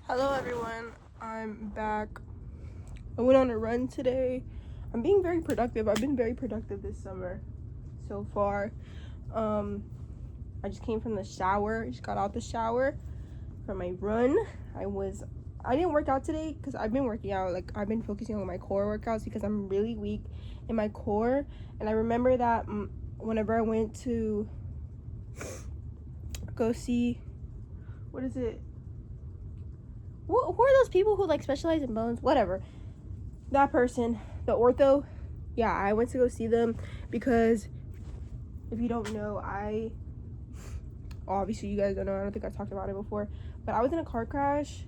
Hello everyone, I'm back. I went on a run today. I'm being very productive. I've been very productive this summer so far. I just came from the shower. Just got out the shower from my run. I didn't work out today because I've been working out. Like, I've been focusing on my core workouts because I'm really weak in my core. And I remember that whenever I went to go see, what is it? Who are those people who like specialize in bones? Whatever. That person, the ortho. Yeah, I went to go see them because if you don't know, obviously you guys don't know. I don't think I talked about it before, but I was in a car crash.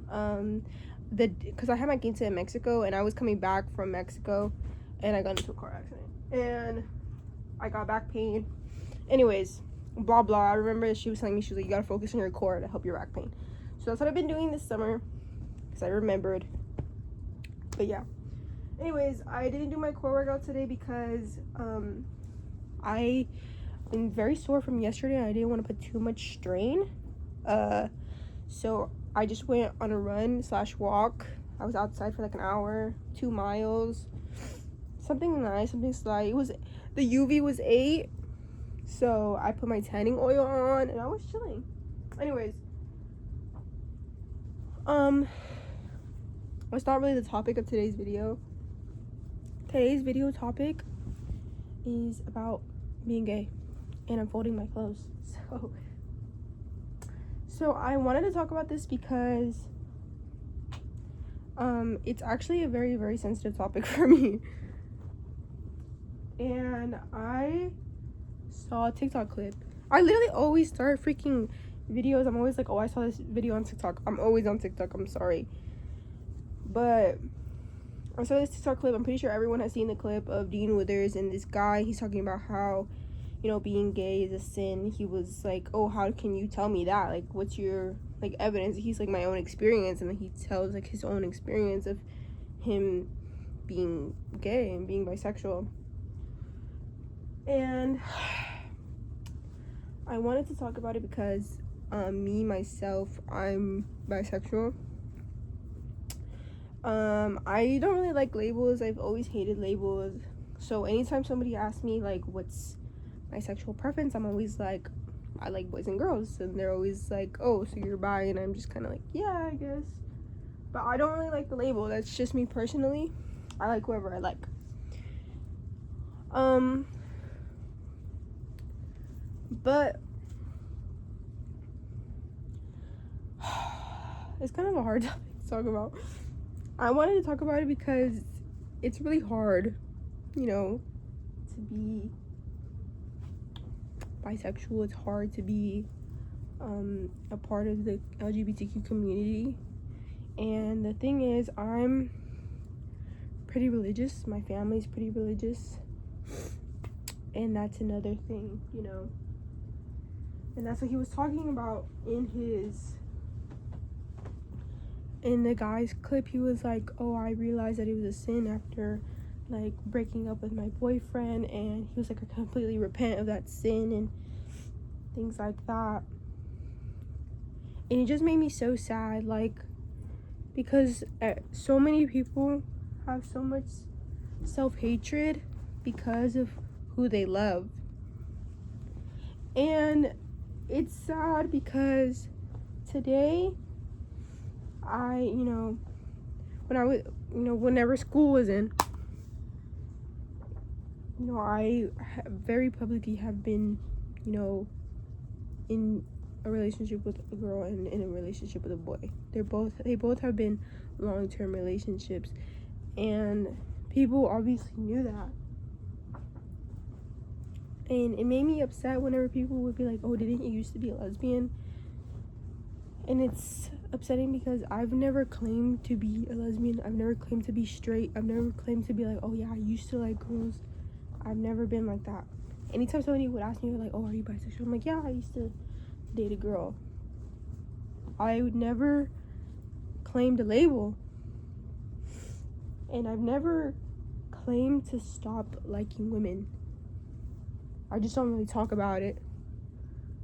Because I had my quince in Mexico and I was coming back from Mexico, and I got into a car accident and I got back pain. Anyways, blah blah. I remember she was telling me, she was like, you gotta focus on your core to help your back pain. So that's what I've been doing this summer because I remembered. But yeah. Anyways, I didn't do my core workout today because I been very sore from yesterday and I didn't want to put too much strain. So I just went on a run / walk. I was outside for like an hour, 2 miles. Something nice, something slight. The UV was 8. So I put my tanning oil on and I was chilling. Anyways, it's not really the topic of today's video. Today's video topic is about being gay, and I'm folding my clothes. So I wanted to talk about this because it's actually a very, very sensitive topic for me. And I saw a TikTok clip. I literally always start freaking videos. I'm always like, oh, I saw this video on TikTok. I'm always on TikTok. I'm sorry. But I saw this TikTok clip. I'm pretty sure everyone has seen the clip of Dean Withers and this guy. He's talking about how, being gay is a sin. He was like, oh, how can you tell me that? Like, what's your, like, evidence? He's like, my own experience. And then he tells, like, his own experience of him being gay and being bisexual. And I wanted to talk about it because me, myself, I'm bisexual. I don't really like labels. I've always hated labels. So anytime somebody asks me, like, what's my sexual preference, I'm always like, I like boys and girls. And they're always like, oh, so you're bi? And I'm just kind of like, yeah, I guess. But I don't really like the label. That's just me personally. I like whoever I like. But it's kind of a hard topic to talk about. I wanted to talk about it because it's really hard, to be bisexual. It's hard to be a part of the LGBTQ community. And the thing is, I'm pretty religious. My family's pretty religious. And that's another thing, And that's what he was talking about in the guy's clip. He was like, oh, I realized that it was a sin after, like, breaking up with my boyfriend. And he was like, I completely repent of that sin and things like that. And it just made me so sad, like, because so many people have so much self-hatred because of who they love. And it's sad because today whenever school was in, I very publicly have been, in a relationship with a girl and in a relationship with a boy. They both have been long-term relationships, and people obviously knew that. And it made me upset whenever people would be like, oh, didn't you used to be a lesbian? And it's upsetting because I've never claimed to be a lesbian. I've never claimed to be straight. I've never claimed to be like, oh yeah, I used to like girls. I've never been like that. Anytime somebody would ask me, like, oh, are you bisexual? I'm like, yeah, I used to date a girl. I would never claim a label. And I've never claimed to stop liking women. I just don't really talk about it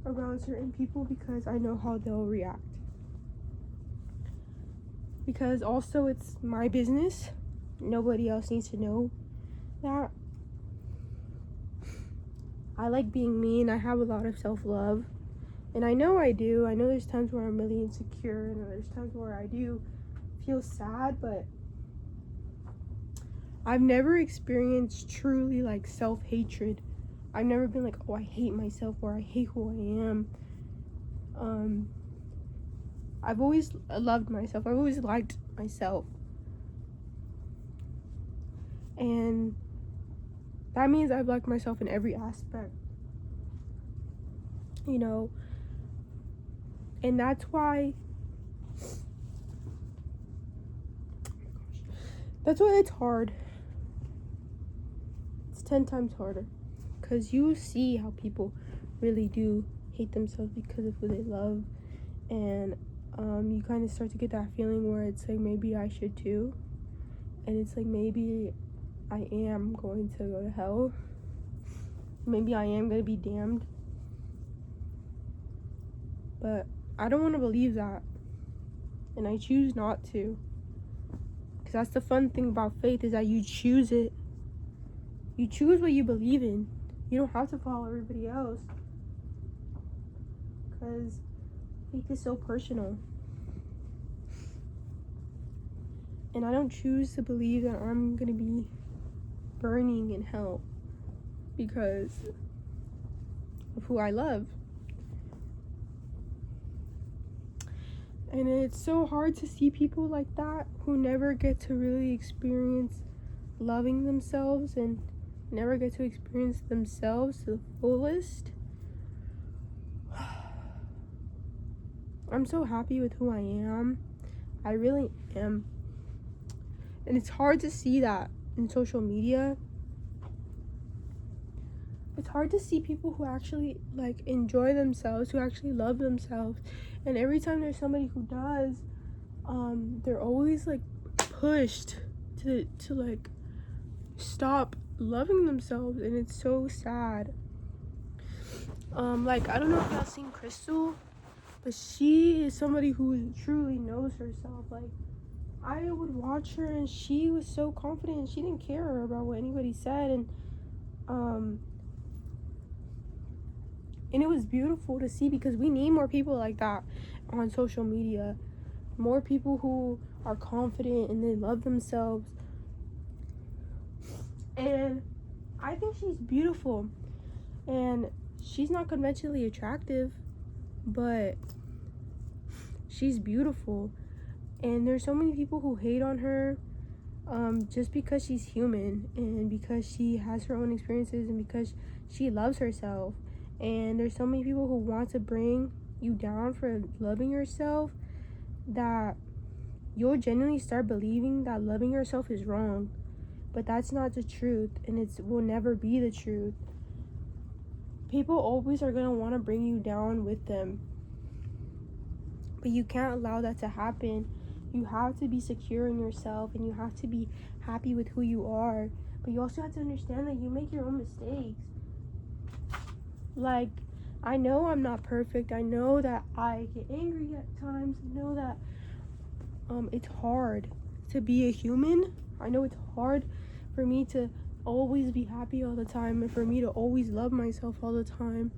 around certain people because I know how they'll react. because also it's my business. Nobody else needs to know that. I like being me, and I have a lot of self-love, and I know I do. I know there's times where I'm really insecure, and there's times where I do feel sad, but I've never experienced truly like self-hatred. I've never been like, oh, I hate myself, or I hate who I am. I've always loved myself. I've always liked myself, and that means I've liked myself in every aspect, you know. And that's why it's hard. It's 10 times harder, because you see how people really do hate themselves because of who they love, and you kind of start to get that feeling where it's like, maybe I should too, and it's like, maybe I am going to go to hell, maybe I am going to be damned. But I don't want to believe that, and I choose not to, because that's the fun thing about faith, is that you choose it. You choose what you believe in. You don't have to follow everybody else, because faith is so personal. And I don't choose to believe that I'm gonna be burning in hell because of who I love. And it's so hard to see people like that who never get to really experience loving themselves and never get to experience themselves to the fullest. I'm so happy with who I am. I really am. And it's hard to see that in social media. It's hard to see people who actually like enjoy themselves, who actually love themselves. And every time there's somebody who does, they're always like pushed to like stop loving themselves, and it's so sad. Like, I don't know if y'all seen Crystal, but she is somebody who truly knows herself. Like, I would watch her, and she was so confident, and she didn't care about what anybody said, and it was beautiful to see, because we need more people like that on social media. More people who are confident and they love themselves. And I think she's beautiful, and she's not conventionally attractive, but she's beautiful. And there's so many people who hate on her just because she's human, and because she has her own experiences, and because she loves herself. And there's so many people who want to bring you down for loving yourself, that you'll genuinely start believing that loving yourself is wrong. But that's not the truth, and it will never be the truth. People always are going to want to bring you down with them, but you can't allow that to happen. You have to be secure in yourself, and you have to be happy with who you are. But you also have to understand that you make your own mistakes. Like, I know I'm not perfect. I know that I get angry at times. I know that it's hard to be a human. I know it's hard for me to always be happy all the time, and for me to always love myself all the time.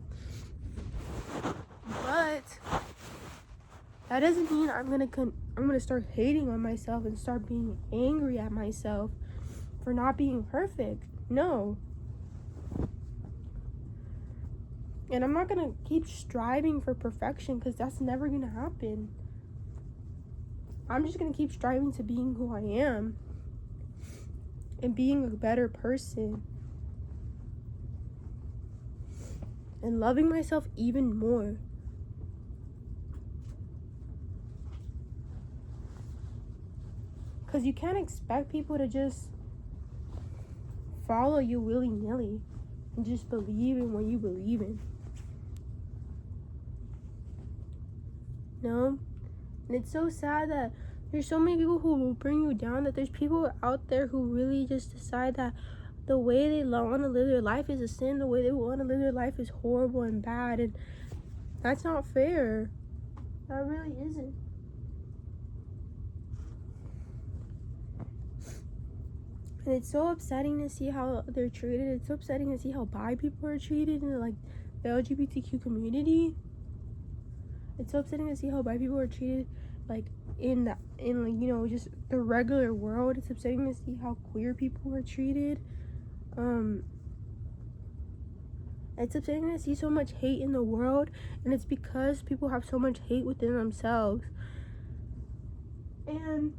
But that doesn't mean I'm gonna start hating on myself and start being angry at myself for not being perfect. No. And I'm not gonna keep striving for perfection, because that's never gonna happen. I'm just gonna keep striving to being who I am and being a better person and loving myself even more. Because you can't expect people to just follow you willy-nilly and just believe in what you believe in. No? And it's so sad that there's so many people who will bring you down, that there's people out there who really just decide that the way they want to live their life is a sin, the way they want to live their life is horrible and bad, and that's not fair. That really isn't. And it's so upsetting to see how they're treated. It's so upsetting to see how bi people are treated in like the LGBTQ community. It's so upsetting to see how bi people are treated like in like, you know, just the regular world. It's upsetting to see how queer people are treated. It's upsetting to see so much hate in the world, and it's because people have so much hate within themselves. And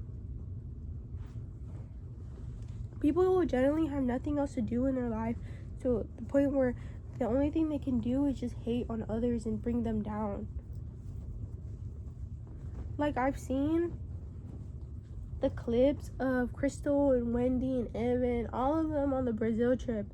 people will generally have nothing else to do in their life, to the point where the only thing they can do is just hate on others and bring them down. Like, I've seen the clips of Crystal and Wendy and Evan, all of them on the Brazil trip.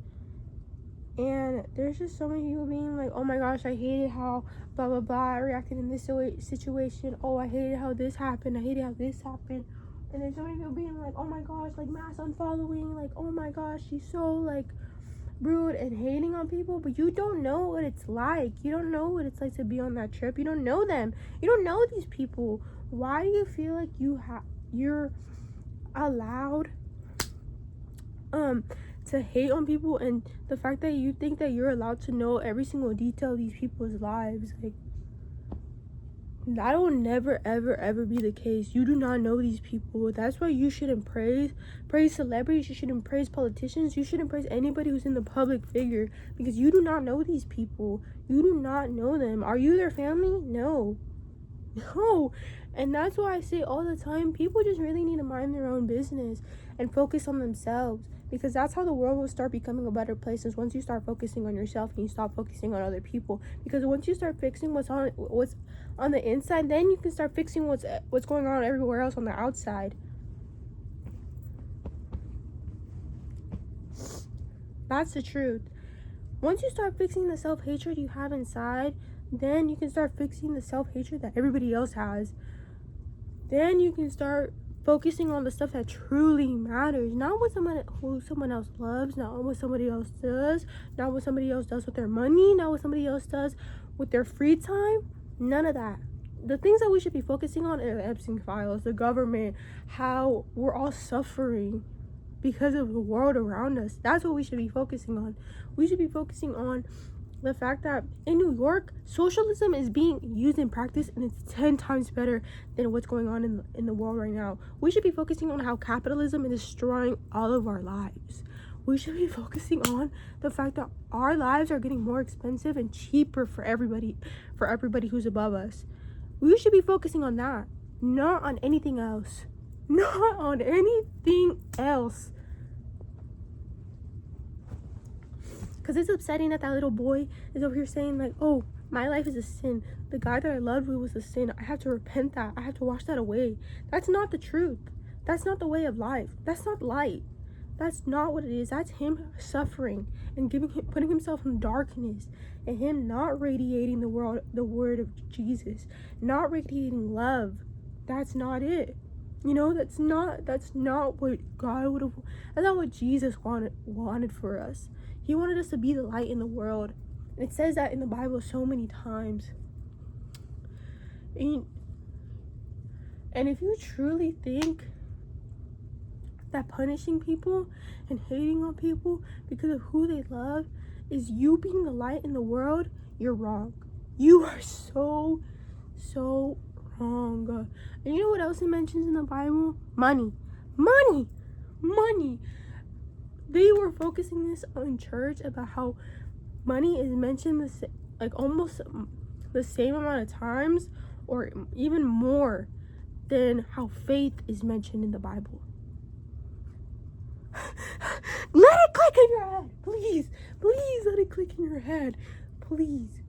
And there's just so many people being like, oh my gosh, I hated how blah blah blah I reacted in this situation. Oh, I hated how this happened. I hated how this happened. And there's so many people being like, oh my gosh, like mass unfollowing, like, oh my gosh, she's so like rude, and hating on people. But you don't know what it's like. You don't know what it's like to be on that trip. You don't know them. You don't know these people. Why do you feel like you're allowed to hate on people, and the fact that you think that you're allowed to know every single detail of these people's lives? Like, that will never ever be the case. You do not know these people. That's why you shouldn't praise celebrities. You shouldn't praise politicians. You shouldn't praise anybody who's in the public figure, because you do not know these people. You do not know them. Are you their family? No. And that's why I say all the time, people just really need to mind their own business and focus on themselves, because that's how the world will start becoming a better place, is once you start focusing on yourself and you stop focusing on other people. Because once you start fixing what's on the inside, then you can start fixing what's going on everywhere else on the outside. That's the truth. Once you start fixing the self-hatred you have inside, then you can start fixing the self-hatred that everybody else has. Then you can start focusing on the stuff that truly matters, not what someone else loves, not what somebody else does, not what somebody else does with their money, not what somebody else does with their free time. None of that. The things that we should be focusing on are the Epstein files, the government, how we're all suffering because of the world around us. That's what we should be focusing on. We should be focusing on the fact that in New York, socialism is being used in practice, and it's 10 times better than what's going on in the world right now. We should be focusing on how capitalism is destroying all of our lives. We should be focusing on the fact that our lives are getting more expensive and cheaper for everybody who's above us. We should be focusing on that, not on anything else. Not on anything else. Because it's upsetting that little boy is over here saying like, oh, my life is a sin. The guy that I loved was a sin. I have to repent that. I have to wash that away. That's not the truth. That's not the way of life. That's not light. That's not what it is. That's him suffering and putting himself in darkness, and him not radiating the word of Jesus, not radiating love. That's not it. You know, that's not what God would have. That's not what Jesus wanted for us. He wanted us to be the light in the world. And it says that in the Bible so many times. And if you truly think that punishing people and hating on people because of who they love is you being the light in the world, you're wrong. You are so wrong. And you know what else it mentions in the Bible? Money. They were focusing this on church about how money is mentioned almost the same amount of times, or even more, than how faith is mentioned in the Bible. Let it click in your head, please let it click in your head, please,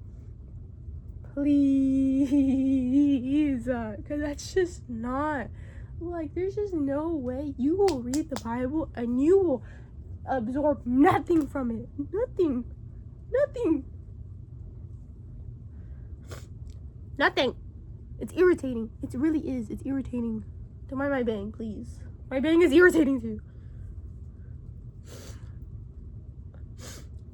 because that's just not, like, there's just no way you will read the Bible and you will absorb nothing from it. Nothing. It's irritating. It really is. It's irritating. Don't mind my bang, please. My bang is irritating too.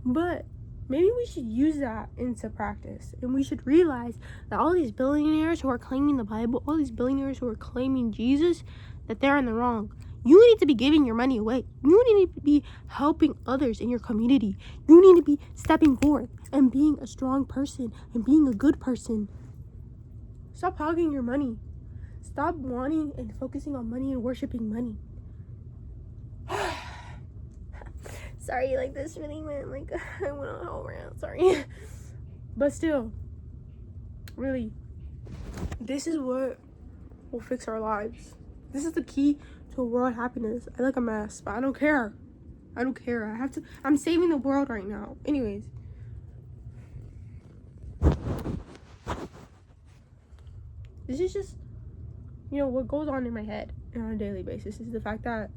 But maybe we should use that into practice, and we should realize that all these billionaires who are claiming the Bible, all these billionaires who are claiming Jesus, that they're in the wrong. You need to be giving your money away. You need to be helping others in your community. You need to be stepping forth and being a strong person and being a good person. Stop hogging your money. Stop wanting and focusing on money and worshiping money. Sorry, like this really went like I went on a whole rant. Sorry. But still, really, this is what will fix our lives. This is the key to world happiness. I look a mess, but I don't care. I'm saving the world right now. Anyways. This is just, what goes on in my head on a daily basis is the fact that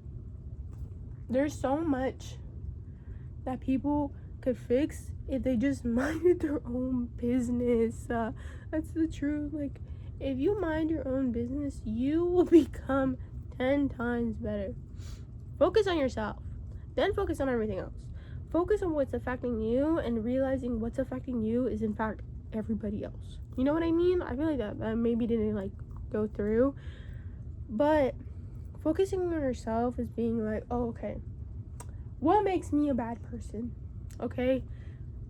there's so much that people could fix if they just minded their own business. That's the truth. Like, if you mind your own business, you will become 10 times better. Focus on yourself, then focus on everything else. Focus on what's affecting you and realizing what's affecting you is in fact everybody else. You know what I mean? I feel like that maybe didn't like go through, but focusing on yourself is being like, oh, okay, what makes me a bad person? Okay,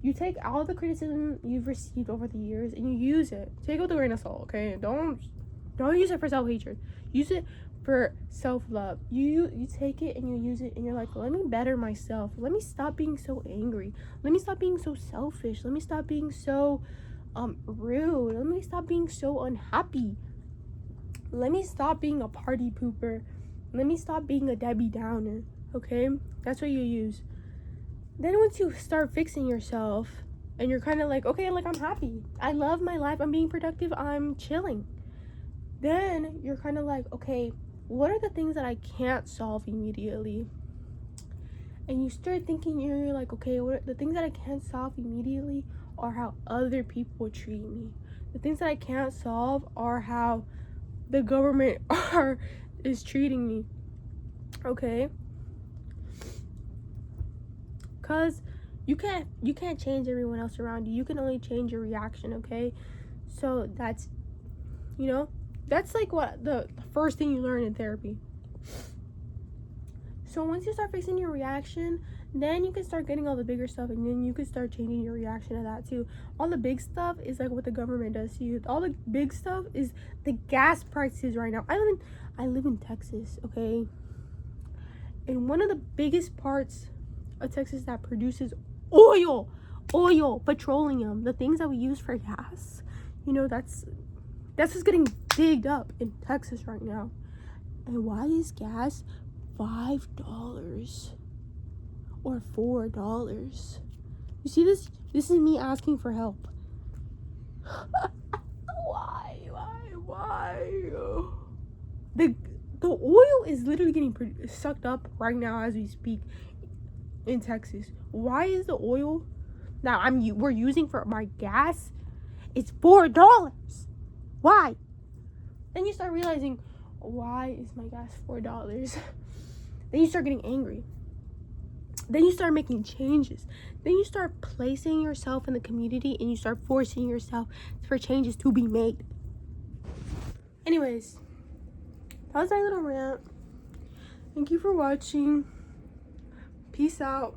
you take all the criticism you've received over the years and you use it. Take it with a grain of salt. Okay, don't use it for self-hatred. Use it for self-love. You take it and you use it and you're like, let me better myself. Let me stop being so angry. Let me stop being so selfish. Let me stop being so rude. Let me stop being so unhappy. Let me stop being a party pooper. Let me stop being a Debbie Downer. Okay, that's what you use. Then once you start fixing yourself and you're kind of like, okay, like I'm happy, I love my life, I'm being productive, I'm chilling, then you're kind of like, okay, what are the things that I can't solve immediately? And you start thinking, you're like, okay, what the things that I can't solve immediately are how other people treat me. The things that I can't solve are how the government is treating me. Okay, because you can't change everyone else around you. You can only change your reaction. Okay, so that's that's like what the first thing you learn in therapy. So once you start fixing your reaction, then you can start getting all the bigger stuff, and then you can start changing your reaction to that too. All the big stuff is like what the government does to you. All the big stuff is the gas prices right now. I live in Texas, okay? And one of the biggest parts of Texas that produces oil, petroleum, the things that we use for gas, that's what's getting digged up in Texas right now. And why is gas $5 or $4? You see this? This is me asking for help. Why? The oil is literally getting sucked up right now as we speak in Texas. Why is the oil that we're using for my gas, it's $4? Why? Then you start realizing, why is my gas $4? Then you start getting angry. Then you start making changes. Then you start placing yourself in the community and you start forcing yourself for changes to be made. Anyways, that was my little rant. Thank you for watching. Peace out.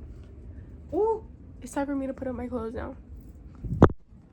Oh, it's time for me to put up my clothes now.